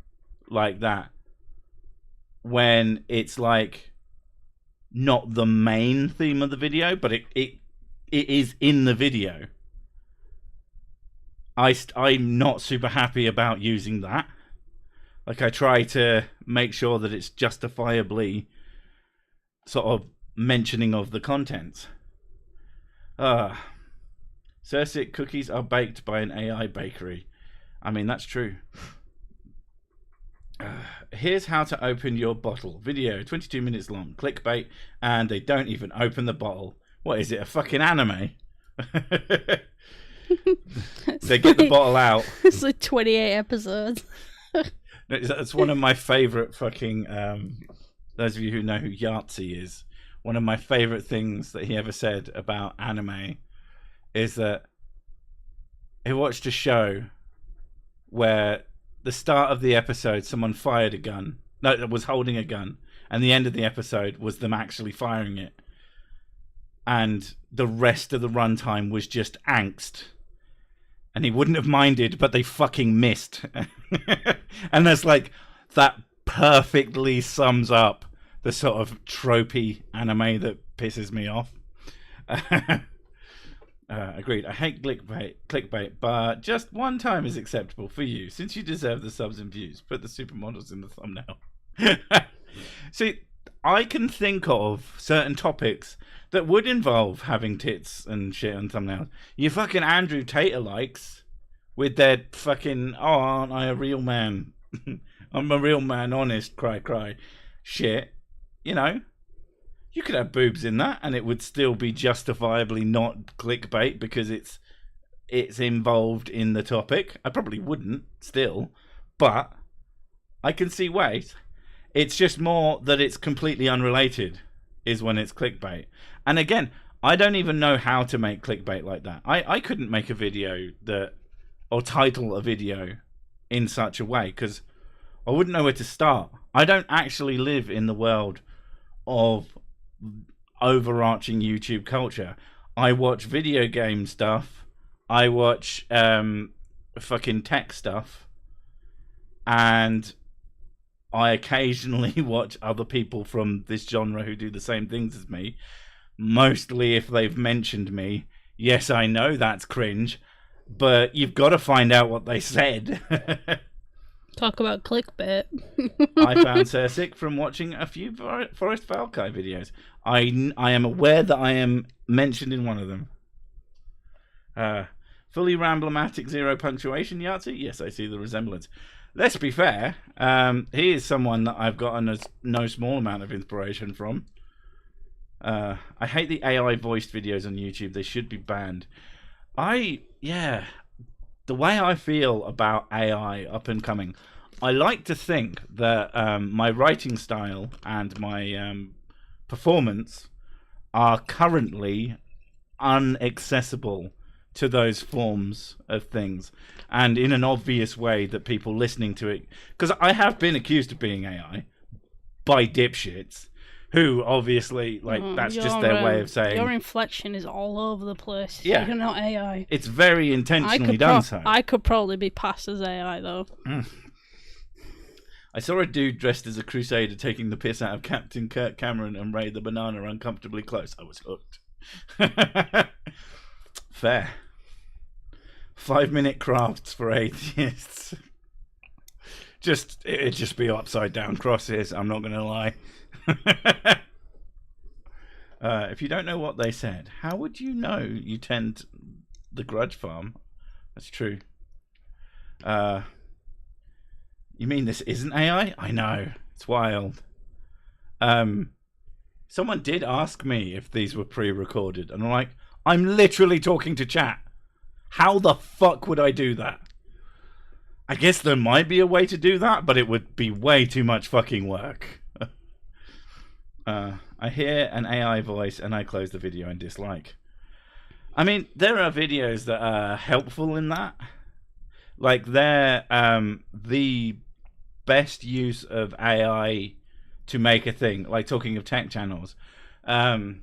Speaker 1: like that, when it's like not the main theme of the video, but it is in the video. I'm not super happy about using that, Like, I try to make sure that it's justifiably sort of mentioning of the contents. Cirsic cookies are baked by an AI bakery. I mean, that's true. Here's how to open your bottle. Video, 22 minutes long. Clickbait, and they don't even open the bottle. What is it, a fucking anime? They get the bottle out.
Speaker 2: It's like 28 episodes.
Speaker 1: It's one of my favourite fucking... those of you who know who Yahtzee is, one of my favourite things that he ever said about anime is that he watched a show where the start of the episode someone fired a gun, was holding a gun, and the end of the episode was them actually firing it, and the rest of the runtime was just angst, and he wouldn't have minded, but they fucking missed. And that's like, that perfectly sums up the sort of tropey anime that pisses me off. Agreed. I hate clickbait, but just one time is acceptable for you, since you deserve the subs and views. Put the supermodels in the thumbnail. See, I can think of certain topics that would involve having tits and shit on thumbnails. You fucking Andrew Tater likes with their fucking, oh, aren't I a real man? I'm a real man, honest, cry shit. You know, you could have boobs in that and it would still be justifiably not clickbait because it's involved in the topic. I probably wouldn't still, but I can see ways. It's just more that it's completely unrelated is when it's clickbait. And again, I don't even know how to make clickbait like that. I couldn't make a video or title a video in such a way because I wouldn't know where to start. I don't actually live in the world of overarching YouTube culture. I watch video game stuff. I watch fucking tech stuff. And I occasionally watch other people from this genre who do the same things as me. Mostly if they've mentioned me. Yes, I know that's cringe, but you've got to find out what they said.
Speaker 2: Talk about clickbait.
Speaker 1: I found Cirsic from watching a few Forest Valkai videos. I am aware that I am mentioned in one of them. Fully ramblematic, zero punctuation, Yahtzee? Yes, I see the resemblance. Let's be fair. He is someone that I've gotten no small amount of inspiration from. I hate the AI voiced videos on YouTube. They should be banned. The way I feel about AI up and coming, I like to think that my writing style and my performance are currently unaccessible to those forms of things, and in an obvious way that people listening to it, because I have been accused of being AI by dipshits who obviously that's just their way of saying
Speaker 2: your inflection is all over the place.
Speaker 1: Yeah,
Speaker 2: you're not AI.
Speaker 1: It's very intentionally done. So
Speaker 2: I could probably be passed as AI though.
Speaker 1: I saw a dude dressed as a crusader taking the piss out of Captain Kirk Cameron and Ray the Banana uncomfortably close. I was hooked. Fair. 5-minute crafts for atheists. It'd just be upside down crosses, I'm not gonna lie. If you don't know what they said, how would you know you tend the grudge farm? That's true. You mean this isn't AI? I know. It's wild. Someone did ask me if these were pre-recorded, and I'm like, I'm literally talking to chat. How the fuck would I do that? I guess there might be a way to do that, but it would be way too much fucking work. I hear an AI voice and I close the video and dislike. I mean, there are videos that are helpful in that. Like, they're the best use of AI to make a thing. Like, talking of tech channels, Linus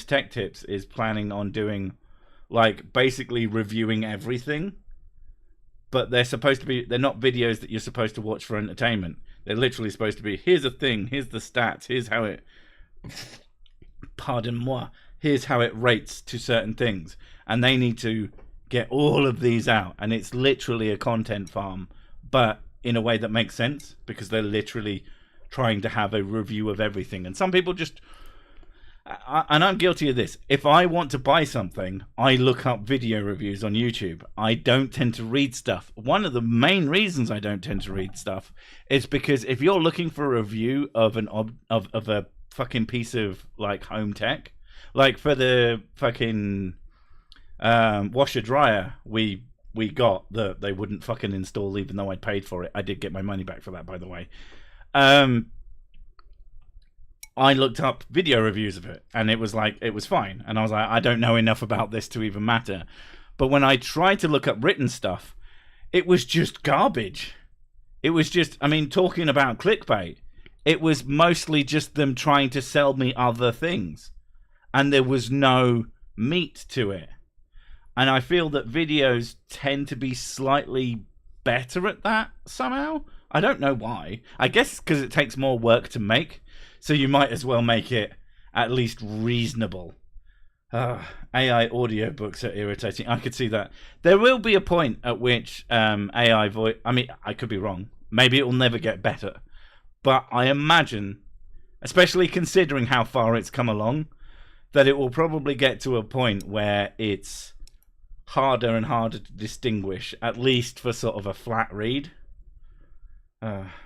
Speaker 1: Tech Tips is planning on doing, like, basically reviewing everything. But they're not videos that you're supposed to watch for entertainment. They're literally supposed to be, here's a thing, here's the stats, here's how it, here's how it rates to certain things. And they need to get all of these out. And it's literally a content farm, but in a way that makes sense, because they're literally trying to have a review of everything. And some people just... and I'm guilty of this. If I want to buy something, I look up video reviews on YouTube. I don't tend to read stuff. One of the main reasons I don't tend to read stuff is because if you're looking for a review of of a fucking piece of like home tech, like for the fucking washer dryer we got that they wouldn't fucking install even though I'd paid for it. I did get my money back for that, by the way. I looked up video reviews of it, and it was fine. And I was like, I don't know enough about this to even matter. But when I tried to look up written stuff, it was just garbage. It was just, I mean, talking about clickbait, it was mostly just them trying to sell me other things. And there was no meat to it. And I feel that videos tend to be slightly better at that somehow. I don't know why. I guess because it takes more work to make. So you might as well make it at least reasonable. AI audiobooks are irritating. I could see that. There will be a point at which AI voice... I mean, I could be wrong. Maybe it will never get better. But I imagine, especially considering how far it's come along, that it will probably get to a point where it's harder and harder to distinguish, at least for sort of a flat read.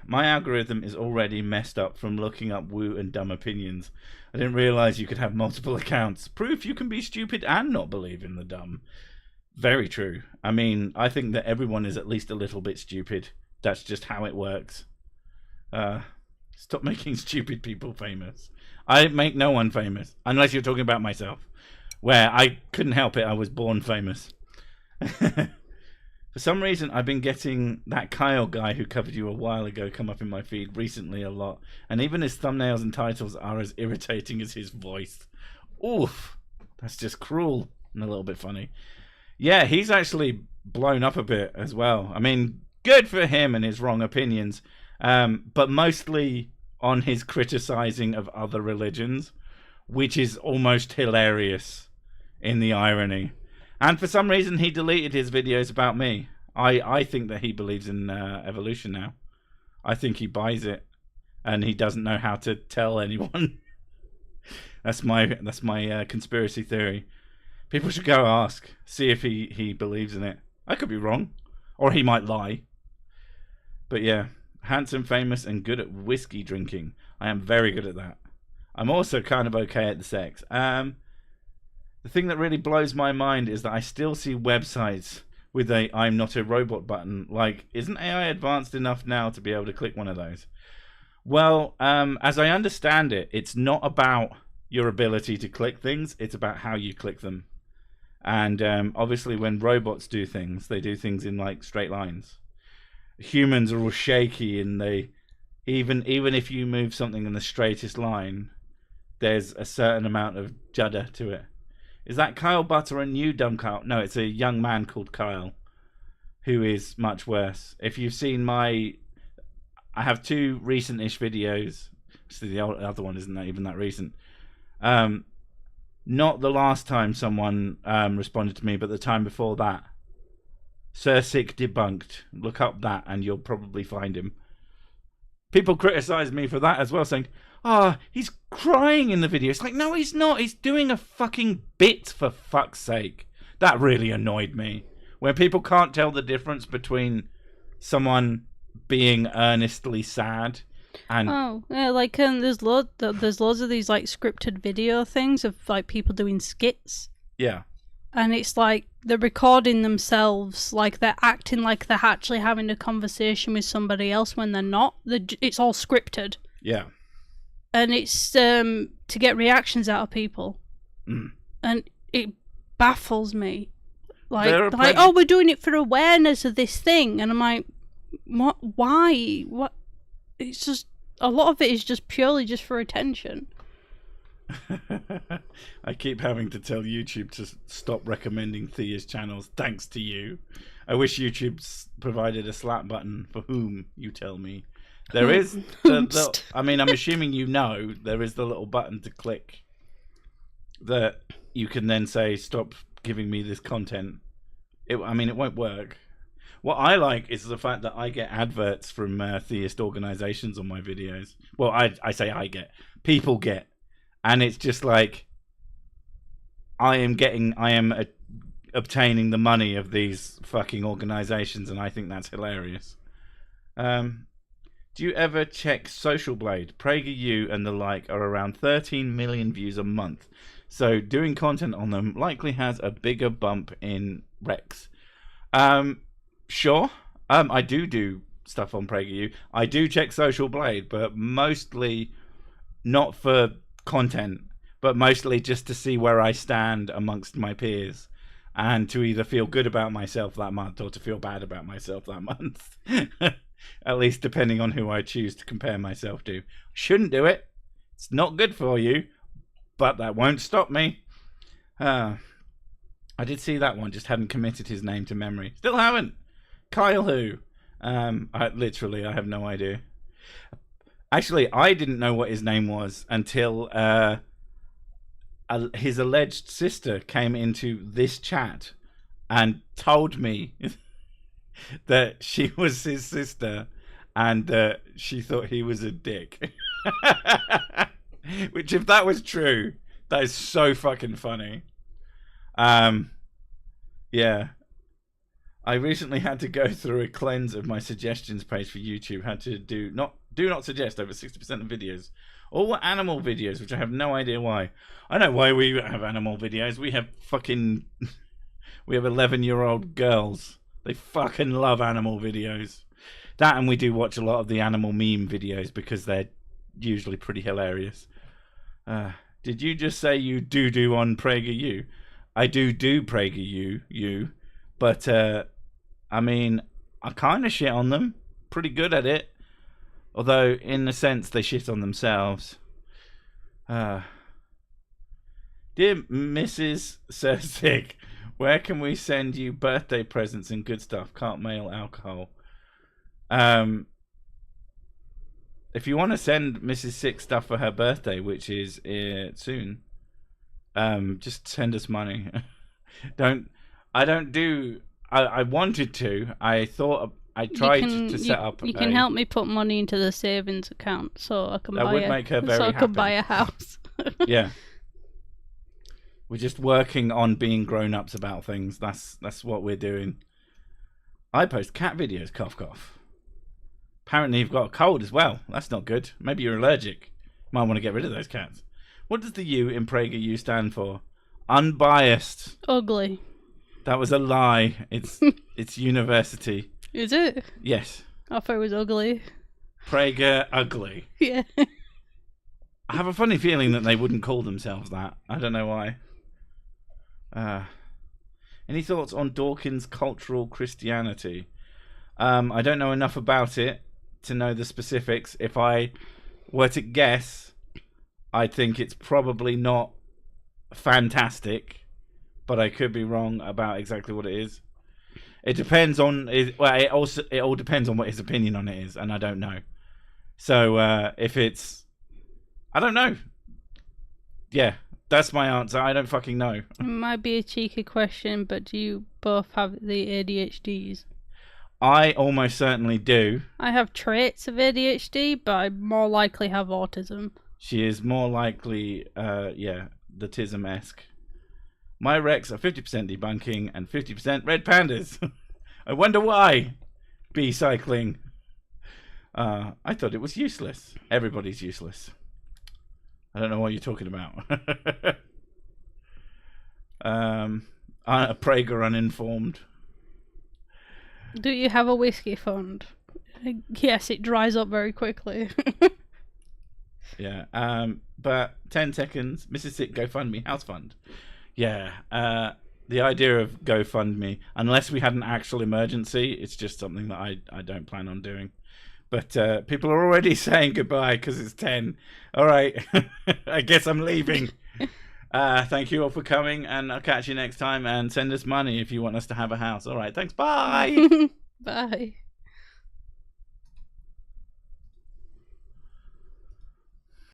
Speaker 1: My algorithm is already messed up from looking up woo and dumb opinions. I didn't realize you could have multiple accounts. Proof you can be stupid and not believe in the dumb. Very true. I mean, I think that everyone is at least a little bit stupid. That's just how it works. Stop making stupid people famous. I make no one famous, unless you're talking about myself, where I couldn't help it. I was born famous. For some reason, I've been getting that Kyle guy who covered you a while ago come up in my feed recently a lot. And even his thumbnails and titles are as irritating as his voice. Oof. That's just cruel and a little bit funny. Yeah, he's actually blown up a bit as well. I mean, good for him and his wrong opinions. But mostly on his criticizing of other religions, which is almost hilarious in the irony. And for some reason, he deleted his videos about me. I think that he believes in evolution now. I think he buys it, and he doesn't know how to tell anyone. That's my conspiracy theory. People should go ask, see if he believes in it. I could be wrong, or he might lie. But yeah, handsome, famous, and good at whiskey drinking. I am very good at that. I'm also kind of okay at the sex. The thing that really blows my mind is that I still see websites with a "I'm not a robot" button. Like, isn't AI advanced enough now to be able to click one of those? Well, as I understand it, it's not about your ability to click things. It's about how you click them. And obviously when robots do things, they do things in like straight lines. Humans are all shaky, and they even if you move something in the straightest line, there's a certain amount of judder to it. Is that Kyle Butter a new dumb Kyle? No, it's a young man called Kyle, who is much worse. If you've seen I have 2 recent-ish videos. So the other one isn't even that recent. Not the last time someone responded to me, but the time before that. Sir Sick Debunked. Look up that and you'll probably find him. People criticize me for that as well, saying, he's crying in the video. It's like, no, he's not. He's doing a fucking bit, for fuck's sake. That really annoyed me. When people can't tell the difference between someone being earnestly sad and...
Speaker 2: like there's loads of these like scripted video things of like people doing skits.
Speaker 1: Yeah.
Speaker 2: And it's like they're recording themselves, like they're acting like they're actually having a conversation with somebody else when they're not. It's all scripted.
Speaker 1: Yeah.
Speaker 2: And it's to get reactions out of people. And it baffles me. Like, we're doing it for awareness of this thing. And I'm like, what? Why? What? It's just, a lot of it is just purely just for attention.
Speaker 1: I keep having to tell YouTube to stop recommending Thea's channels thanks to you. I wish YouTube's provided a slap button for whom you tell me. There is I mean, I'm assuming you know there is the little button to click that you can then say stop giving me this content. It won't work. What I like is the fact that I get adverts from theist organizations on my videos. Well, I say I get. People get. And it's just like, I am obtaining the money of these fucking organizations, and I think that's hilarious. Do you ever check Social Blade? PragerU and the like are around 13 million views a month. So doing content on them likely has a bigger bump in Rex. Sure. I do stuff on PragerU. I do check Social Blade, but mostly not for content, but mostly just to see where I stand amongst my peers, and to either feel good about myself that month or to feel bad about myself that month. At least depending on who I choose to compare myself to. Shouldn't do it. It's not good for you, but that won't stop me. I did see that one, just hadn't committed his name to memory. Still haven't. Kyle who? I have no idea. Actually, I didn't know what his name was until his alleged sister came into this chat and told me that she was his sister and that she thought he was a dick. Which, if that was true, that is so fucking funny. Yeah. I recently had to go through a cleanse of my suggestions page for YouTube. Had to do not suggest over 60% of videos. All were animal videos, which I have no idea why. I know why we have animal videos. We have 11-year-old girls. They fucking love animal videos. That, and we do watch a lot of the animal meme videos because they're usually pretty hilarious. Did you just say you do on PragerU? I do PragerU, but I mean, I kind of shit on them. Pretty good at it. Although, in a sense, they shit on themselves. Dear Mrs. Sick, where can we send you birthday presents and good stuff? Can't mail alcohol. If you want to send Mrs. Sick stuff for her birthday, which is soon, just send us money. I wanted to. I thought I tried to set up.
Speaker 2: You can help me put money into the savings account so I can
Speaker 1: make her very happy.
Speaker 2: I could buy a house.
Speaker 1: Yeah. We're just working on being grown-ups about things. That's what we're doing. I post cat videos, cough cough. Apparently you've got a cold as well. That's not good. Maybe you're allergic. Might want to get rid of those cats. What does the U in PragerU stand for? Unbiased.
Speaker 2: Ugly.
Speaker 1: That was a lie. It's university.
Speaker 2: Is it?
Speaker 1: Yes.
Speaker 2: I thought it was ugly.
Speaker 1: Prager ugly.
Speaker 2: Yeah.
Speaker 1: I have a funny feeling that they wouldn't call themselves that. I don't know why. Any thoughts on Dawkins' cultural Christianity? I don't know enough about it to know the specifics. If I were to guess, I think it's probably not fantastic, but I could be wrong about exactly what it is. It depends on it all depends on what his opinion on it is, and I don't know. So if it's, I don't know. Yeah, that's my answer. I don't fucking know.
Speaker 2: It might be a cheeky question, but do you both have the ADHDs?
Speaker 1: I almost certainly do.
Speaker 2: I have traits of ADHD, but I more likely have autism.
Speaker 1: She is more likely, the Tism-esque. My Rex are 50% debunking and 50% red pandas. I wonder why. Bee cycling. I thought it was useless. Everybody's useless. I don't know what you're talking about. Prager uninformed.
Speaker 2: Do you have a whiskey fund? Yes, it dries up very quickly.
Speaker 1: Yeah. But 10 seconds. Mrs. Sick GoFundMe house fund. Yeah. The idea of GoFundMe, unless we had an actual emergency, it's just something that I don't plan on doing. But people are already saying goodbye because it's 10. All right. I guess I'm leaving. Thank you all for coming, and I'll catch you next time. And send us money if you want us to have a house. All right. Thanks. Bye.
Speaker 2: Bye.